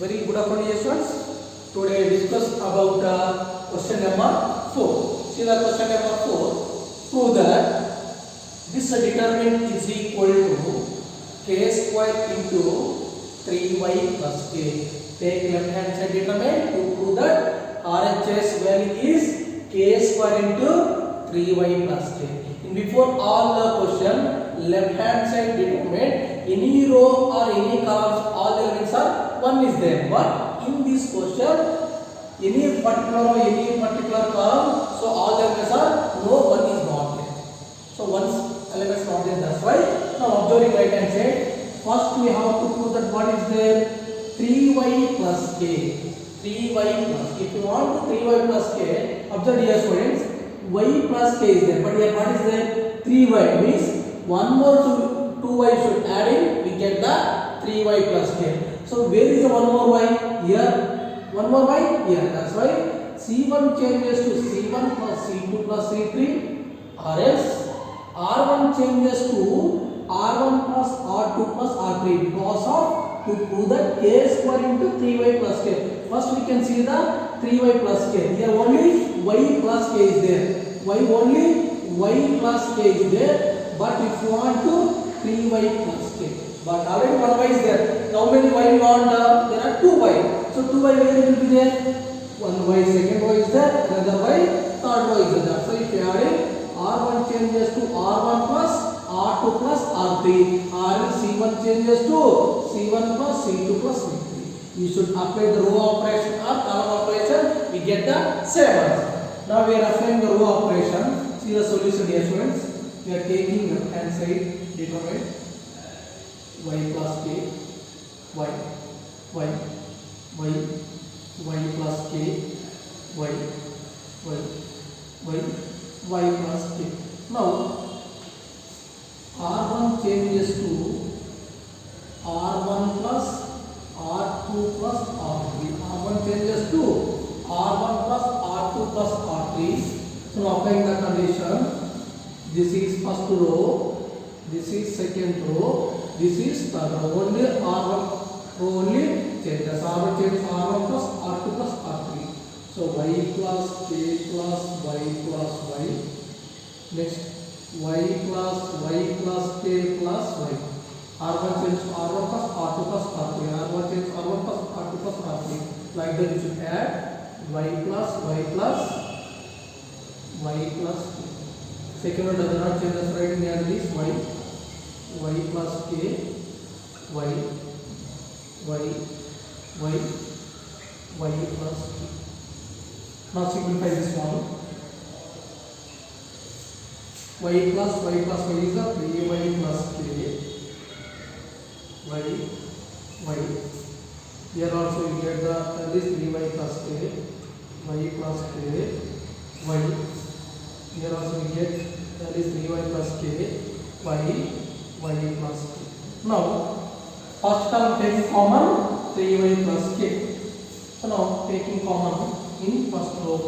Very good afternoon, students. Today we discuss about question number 4. See the question number 4. Prove that this determinant is equal to k square into 3y plus k. Take left hand side determinant to prove that RHS value is k square into 3y plus k. In before all the question, left hand side determinant any row or any columns, all the elements are 1 is there, but in this question any particular row, any particular column, so all the elements are no, 1 is not there. So once elements not there, that's why now observing right hand side, first we have to prove that what is there, 3y plus k. 3y plus k. If you want 3y plus k, observe dear students, y plus k is there, but here what is there, 3y means one more 2y should add in, we get the 3y plus k. So where is the one more y? Here. One more y? Here. That's why C1 changes to C1 plus C2 plus C3, or else R1 changes to R1 plus R2 plus R3 because of to prove that k square into 3y plus k. First we can see the 3y plus k. Here only y plus k is there. Y only y plus k is there. But if you want to 3y plus k. But already 1y is there. How many y you want? There are 2y. So 2y where will be there? 1y, second y is there, another y, third y is there. So if you add it, R1 changes to R1 plus R2 plus R3, or C1 changes to C1 plus C2 plus C3. You should apply the row operation or column operation, we get the same answer. Now we are applying the row operation. See the solution here, students. We are taking left hand side determinant y plus k, y plus k, y plus k. Now R1 changes to R1 plus R2 plus R3. R1 changes to R1 plus R2 plus R3. So now applying the condition, this is first row, this is second row, this is third row. Only R1 row only changes. R1 changes R1 plus R2 plus R3. So y plus k plus y plus y. Next y plus k plus y. R1 changes R1 plus R2 plus R3. R1 changes R1 plus R2 plus R3. Like that you should add y plus k. Second one does not change, that's writing as this y plus k, y plus k. Now simplify this one. Y plus y is a 3y plus k, y. Here also you get the this 3y plus k, y plus k, y. Here also we get that is 3y plus k, y plus k. Now first term taking common 3y plus k. So now taking common in first row,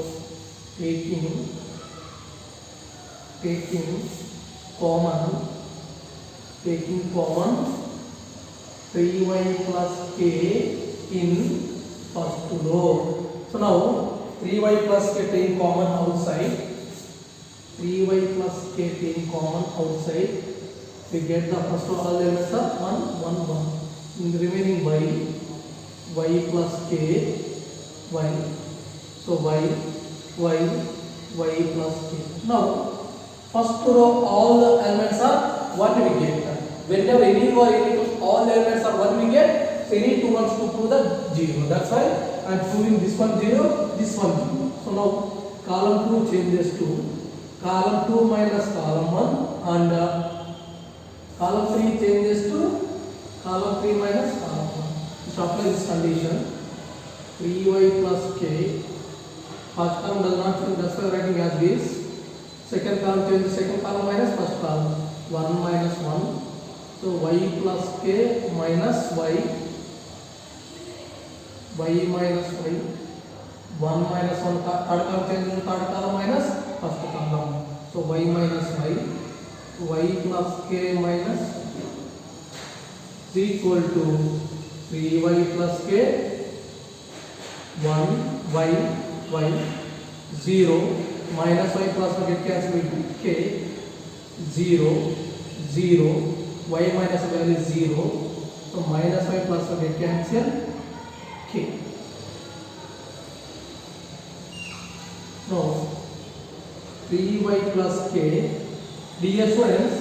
taking common 3y plus k in first row. So now 3y plus k taking common outside. 3y plus k taking common outside, we get the first of all elements are 1, 1, 1. In the remaining y plus k, y. So y plus k. Now first row all the elements are 1 we get. Whenever any row or any two, all the elements are 1 we get. So any 2 wants to prove the 0. That's why I am proving this one 0, this one 0. So now column 2 changes to column 2 minus column 1, and column 3 changes to column 3 minus column 1. So apply this condition, 3y plus k, first column does not change, that's why writing as this. Second column changes, second column minus first column, 1 minus 1. So y plus k minus y minus y, 1 minus 1, third column changes to third column minus first column. So y minus y plus k minus is equal to 3y plus k 1 y 0 minus y plus y get cancel with k 0 0 y minus value is 0, so minus y plus y get cancel k. Now 3y plus k. Dear students,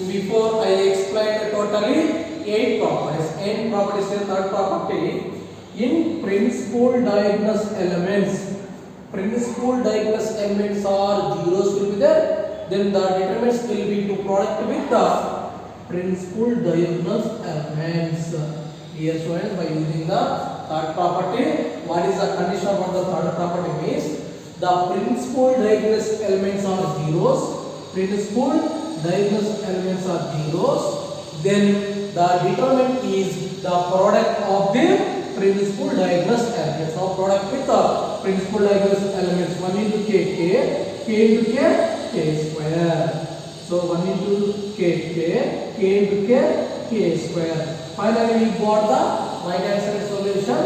before I explained totally 8 properties. 8 properties is third property. In principal diagonal elements, principal diagonal elements are zeros will be there. Then the determinants will be to product with the principal diagonal elements. Dear students, by using the third property, what is the condition for the third property means the principal diagonal elements are zeros. Principal diagonal elements are zeros. Then the determinant is the product of the principal diagonal elements. Now product with the principal diagonal elements 1 into k into k square. So 1 into k into k square. Finally we got the right hand side solution.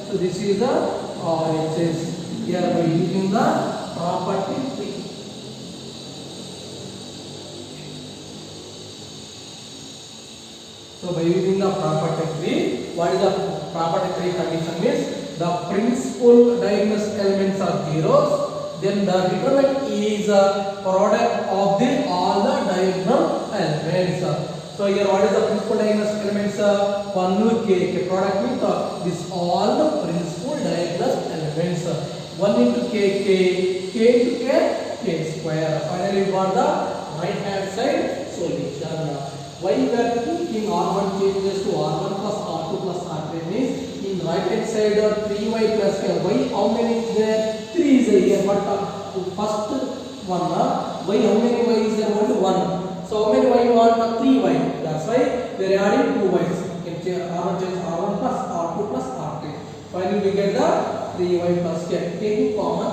So this is the RHS. Here by using the property 3. So by using the property 3, what is the property 3 condition means the principal diagonal elements are zeros, then the determinant is a product of the all the diagonal elements. So here what is the principal diagonal elements? 1 k product with this all the principal diagonal elements. 1 into k into k square. Finally we got the right hand side solution. Why we are keeping R1 changes to R1 plus R2 plus R3 means in right hand side 3y plus k. Why how many is there? 3 is here, but first one y how many y is there? Only 1. So how many y you want? 3y. That's why we are adding 2 y's. R1 change R1 plus R2 plus R3. Finally we get the 3y plus k. Taking common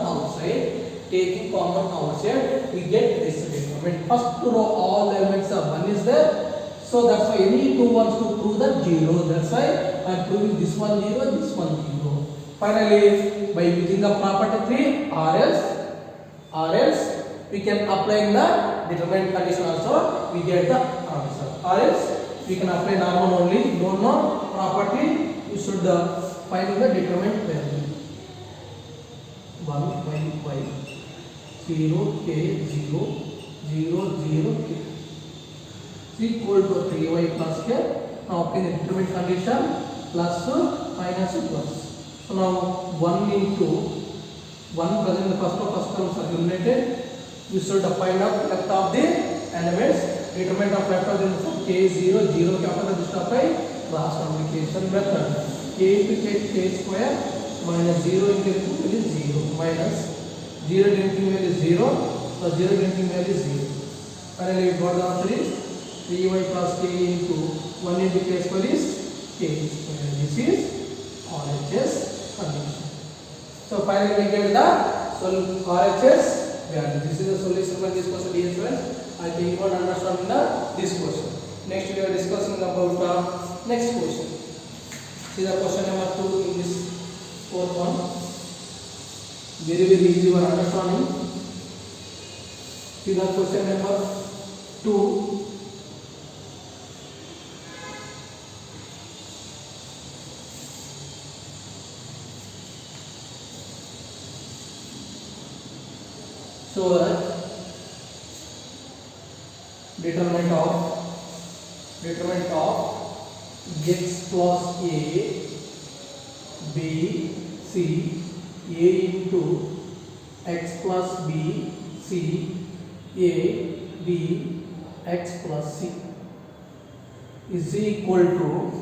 outside, we get this determinant. First row all elements are 1 is there. So that's why any two wants to prove that 0. That's why I am proving this one 0 and this one 0. Finally, by using the property 3, or else we can apply the determinant condition also. We get the answer. Or else we can apply normal only. No property. You should find the determinant value. 1 y 0 k 0 0 0 k. Equal to 3y plus k. Now obtain the determinant condition plus minus plus. So now 1 into 1 present in the first terms are eliminated. You should find out left of the elements. Determinant of left of the k 0 0 k after the apply cross multiplication method. K into k square minus 0 into is 0 minus 0 into value is 0 plus 0 into value is 0. Finally we got the answer is 3y plus k into 1 into k square is k square. This is RHS condition. So finally we get the RHS value. This is the solution for this question, dear friends. I think you want to understand this question. Next we are discussing about next question. See the question number 2 in this fourth one. Very easy for understanding. See the question number 2. So determinant of x plus a b c a into x plus b c a b x plus c is equal to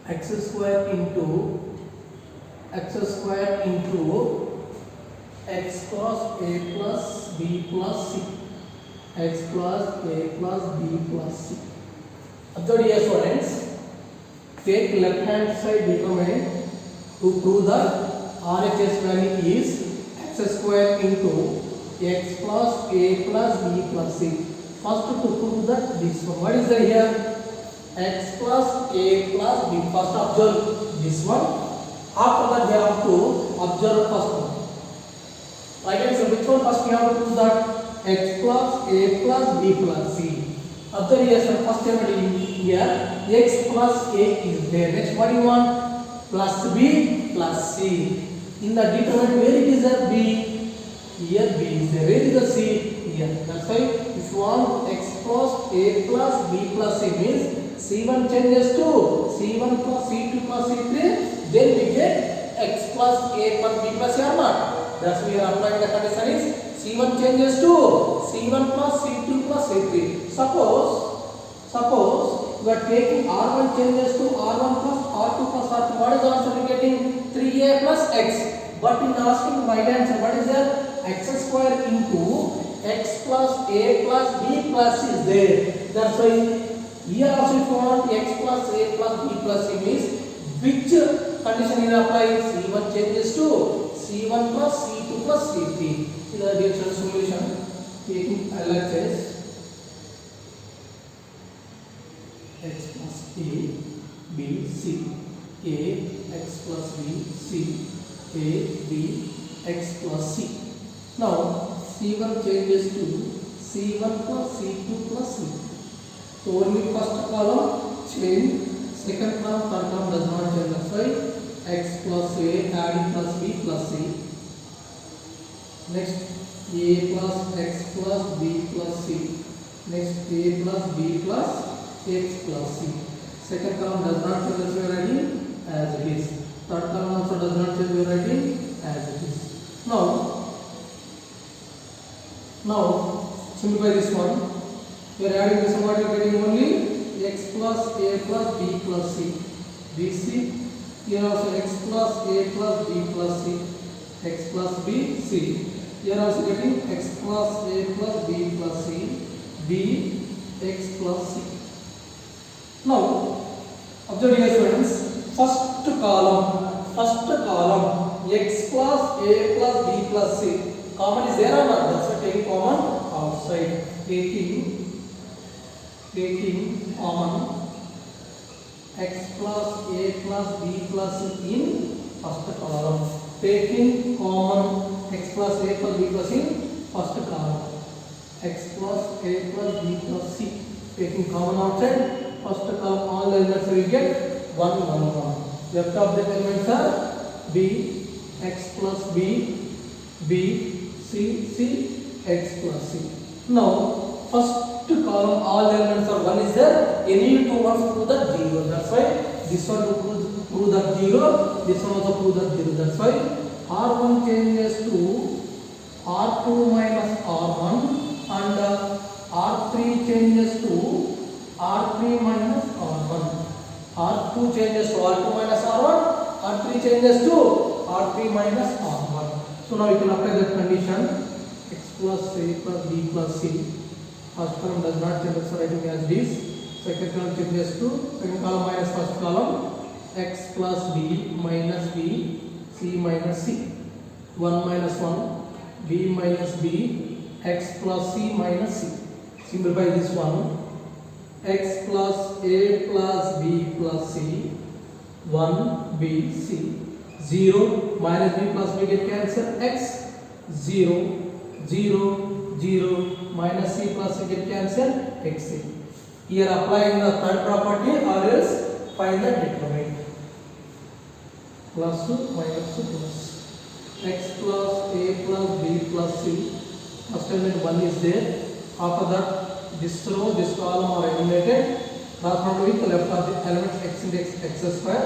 x square into x plus a plus b plus c. X plus a plus b plus c. Observe here students. Take left hand side determinant to prove the RHS value is x square into x plus a plus b plus c. First to prove that this one. What is the here? x plus a plus b. First observe this one. After that we have to observe first one. Right answer. Which one first we have to do that? X plus a plus b plus c. Observe here, sir. First here x plus a is there. Next what do you want? Plus b plus c. In the determinant where it is a b? Here b is there. Where is the c? Here. That's why if you want x plus a plus b plus c means c1 changes to c1 plus c2 plus c3, then we get x plus a plus b plus c or not. That's why we are applying the condition is c1 changes to c1 plus c2 plus c3. Suppose we are taking r1 changes to r1 plus r2 plus r3. What is the answer we are getting? 3a plus x. But in asking right answer, what is there? X square into x plus a plus b plus c is there. That's why here also if you want x plus a plus b plus c means which condition is applied? c1 changes to c1 plus c2 plus c3. See the differential solution taking LHS. X plus a b c, a x plus b c, a b x plus c. Now c1 changes to c1 plus c2 plus c. So only first column change, second column, third column does not change. That's why x plus a adding plus b plus c. Next a plus x plus b plus c. Next a plus b plus x plus c. Second column does not change, as we are writing as it is. Third column also does not change, we are writing as it is. Now simplify this one. We are adding this one. What you are getting? Only x plus a plus b plus c. bc. Here also x plus a plus b plus c. X plus b c. Here also getting x plus a plus b plus c. b x plus c. Now observe here students, first column x plus a plus b plus c, common is there or not? That's why taking common outside, taking common x plus a plus b plus c in first column, taking common x plus a plus b plus c in first column, x plus a plus b plus c, taking common outside first column, all the elements will get 1 1 1. Left of the elements are b x plus b, b c, c x plus c. Now first column all the elements are 1 is there, any two ones prove that 0. That's why this one will prove that 0, this one also prove that 0. That's why r1 changes to r2 minus r1 and r3 changes to r3 minus r1. R2 changes to r2 minus r1, r3 changes to r3 minus r1. So now you can apply that condition, x plus a plus b plus c. First column does not change, so writing as this. Second column changes to second column minus first column, x plus b minus b, c minus c. 1 minus 1, b minus b, x plus c minus c. Simplify this one. X plus a plus b plus c, 1 b c, 0 minus b plus b get cancelled, x 0 0 0 minus c plus c get cancelled, x c. Here applying the third property or else find the determinant. Plus 2 minus 2 plus x plus a plus b plus c. First element 1 is there. After that this row, this column are eliminated. Corresponding with the left of the element x into x square,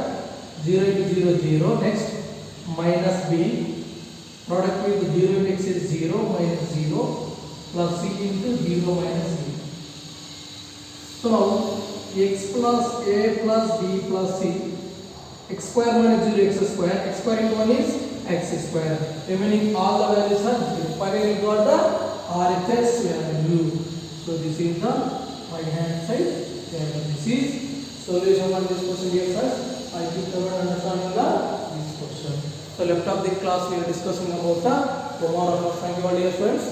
0 into 0 0. Next minus b, product with 0 into x is 0 minus 0 plus c into 0 minus b. So now x plus a plus b plus c, x square minus 0 x square, x square into 1 is x square. Remaining all the values are 0. Finally got the RHS value. So this is the right hand side. This is solution of this question here, sir. I think everyone understanding this question. So left of the class we are discussing about the tomorrow. Thank you all dear friends.